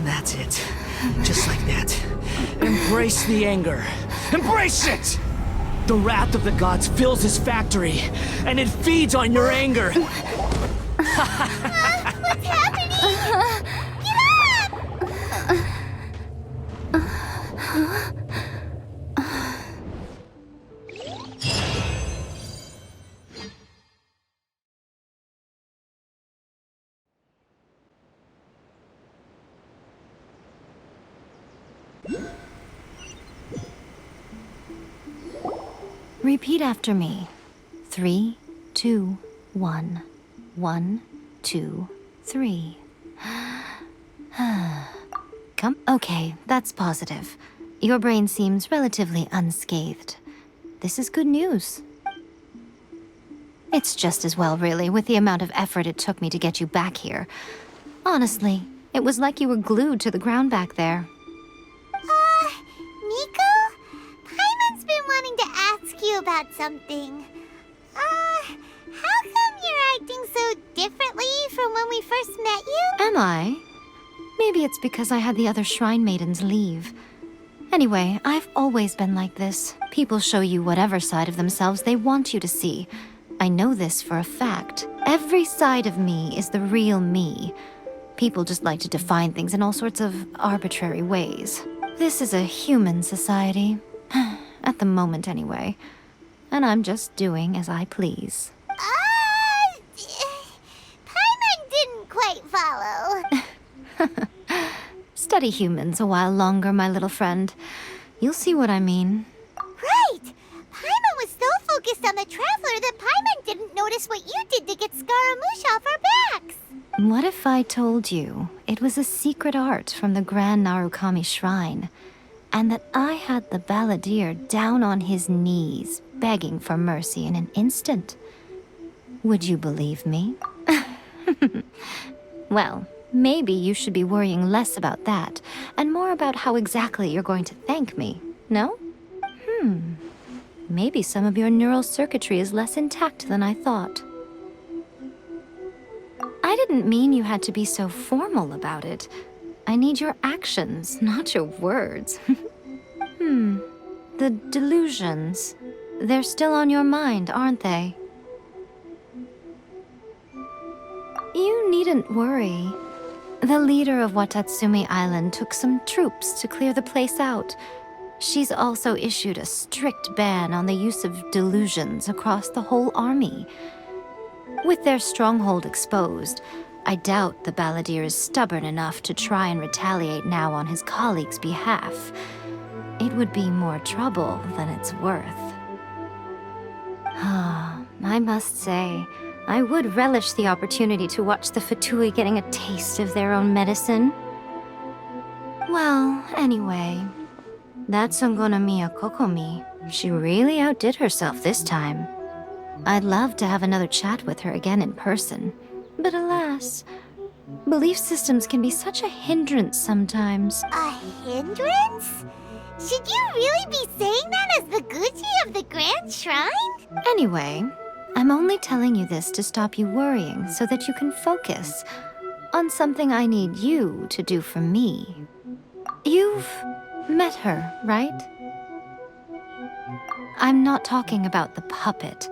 That's it. Just like that. Embrace the anger. Embrace it! The wrath of the gods fills his factory, and it feeds on your anger. What's happening? Get up! Repeat after me. 3, 2, 1. 1, 2, 3. Come. Okay, that's positive. Your brain seems relatively unscathed. This is good news. It's just as well, really, with the amount of effort it took me to get you back here. Honestly, it was like you were glued to the ground back there. Nico? Paimon's been wanting to ask you about something. How come you're acting so differently from when we first met you? Am I? Maybe it's because I had the other Shrine Maidens leave. Anyway, I've always been like this. People show you whatever side of themselves they want you to see. I know this for a fact. Every side of me is the real me. People just like to define things in all sorts of arbitrary ways. This is a human society. At the moment, anyway. And I'm just doing as I please. Paimon didn't quite follow. Study humans a while longer, my little friend. You'll see what I mean. Right! Paimon was so focused on the Traveler that Paimon didn't notice what you did to get Scaramouche off our backs. What if I told you it was a secret art from the Grand Narukami Shrine, and that I had the balladeer down on his knees, begging for mercy in an instant? Would you believe me? Well, maybe you should be worrying less about that, and more about how exactly you're going to thank me, no? Maybe some of your neural circuitry is less intact than I thought. I didn't mean you had to be so formal about it. I need your actions, not your words. The delusions. They're still on your mind, aren't they? You needn't worry. The leader of Watatsumi Island took some troops to clear the place out. She's also issued a strict ban on the use of delusions across the whole army. With their stronghold exposed, I doubt the balladeer is stubborn enough to try and retaliate now on his colleagues' behalf. It would be more trouble than it's worth. I must say, I would relish the opportunity to watch the Fatui getting a taste of their own medicine. Well, anyway, that Sungonomiya Kokomi, she really outdid herself this time. I'd love to have another chat with her again in person, but alas, belief systems can be such a hindrance sometimes. A hindrance? Should you really be saying that as the Gucci of the Grand Shrine? Anyway, I'm only telling you this to stop you worrying so that you can focus on something I need you to do for me. You've met her, right? I'm not talking about the puppet.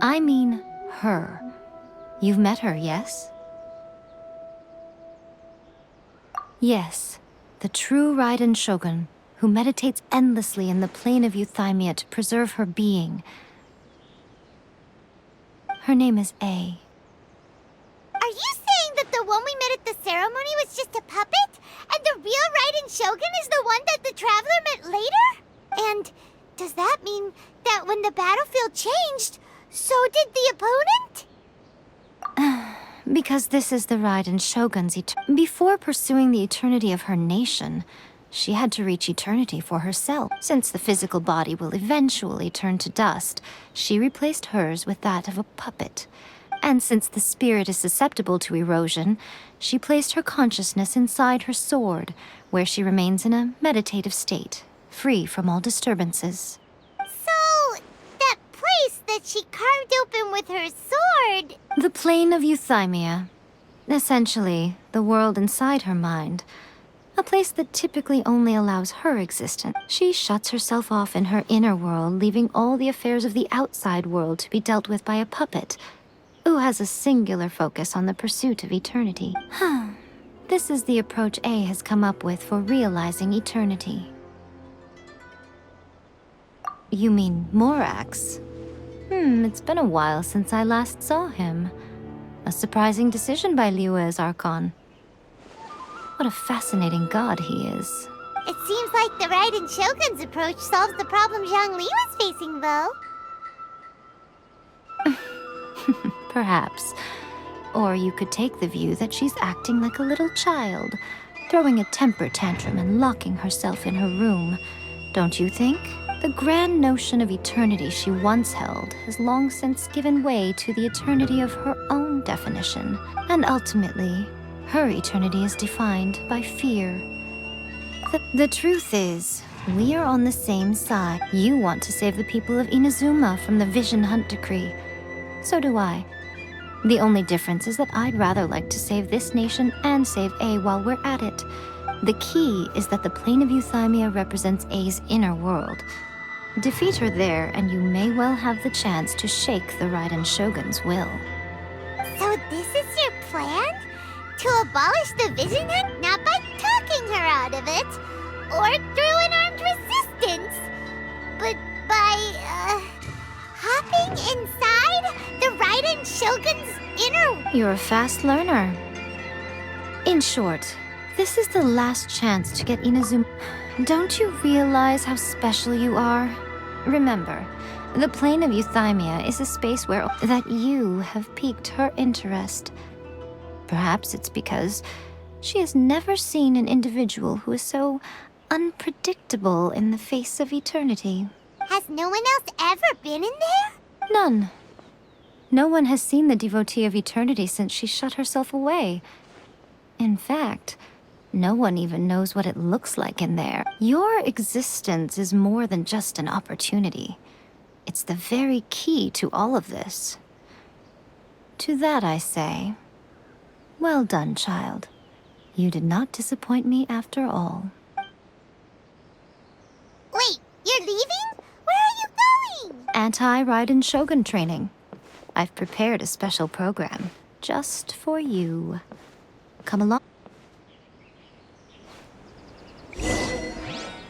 I mean her. You've met her, yes? Yes, the true Raiden Shogun, who meditates endlessly in the plane of Euthymia to preserve her being. Her name is A. Are you saying that the one we met at the ceremony was just a puppet? And the real Raiden Shogun is the one that the Traveler met later? And does that mean that when the battlefield changed, so did the opponent? Because this is the Raiden Shogun's before pursuing the eternity of her nation, she had to reach eternity for herself. Since the physical body will eventually turn to dust, she replaced hers with that of a puppet. And since the spirit is susceptible to erosion, she placed her consciousness inside her sword, where she remains in a meditative state, free from all disturbances. So, that place that she carved open with her sword... The plane of Euthymia. Essentially, the world inside her mind. A place that typically only allows her existence. She shuts herself off in her inner world, leaving all the affairs of the outside world to be dealt with by a puppet, who has a singular focus on the pursuit of eternity. This is the approach A has come up with for realizing eternity. You mean Morax? It's been a while since I last saw him. A surprising decision by Liyue's Archon. What a fascinating god he is. It seems like the Raiden Shogun's approach solves the problem Zhongli was facing, though. Perhaps. Or you could take the view that she's acting like a little child, throwing a temper tantrum and locking herself in her room. Don't you think? The grand notion of eternity she once held has long since given way to the eternity of her own definition. And ultimately, her eternity is defined by fear. The truth is, we are on the same side. You want to save the people of Inazuma from the Vision Hunt decree. So do I. The only difference is that I'd rather like to save this nation and save A while we're at it. The key is that the plane of Euthymia represents A's inner world. Defeat her there, and you may well have the chance to shake the Raiden Shogun's will. So this is your plan? To abolish the Vision Hunt, not by talking her out of it, or through an armed resistance, but by, hopping inside the Raiden Shogun's inner... You're a fast learner. In short, this is the last chance to get Inazuma. Don't you realize how special you are? Remember, the plane of Euthymia is a space where that you have piqued her interest. Perhaps it's because she has never seen an individual who is so unpredictable in the face of eternity. Has no one else ever been in there? None. No one has seen the devotee of eternity since she shut herself away. In fact, no one even knows what it looks like in there. Your existence is more than just an opportunity. It's the very key to all of this. To that I say, well done, child. You did not disappoint me after all. Wait, you're leaving? Where are you going? Anti-Raiden Shogun training. I've prepared a special program just for you. Come along.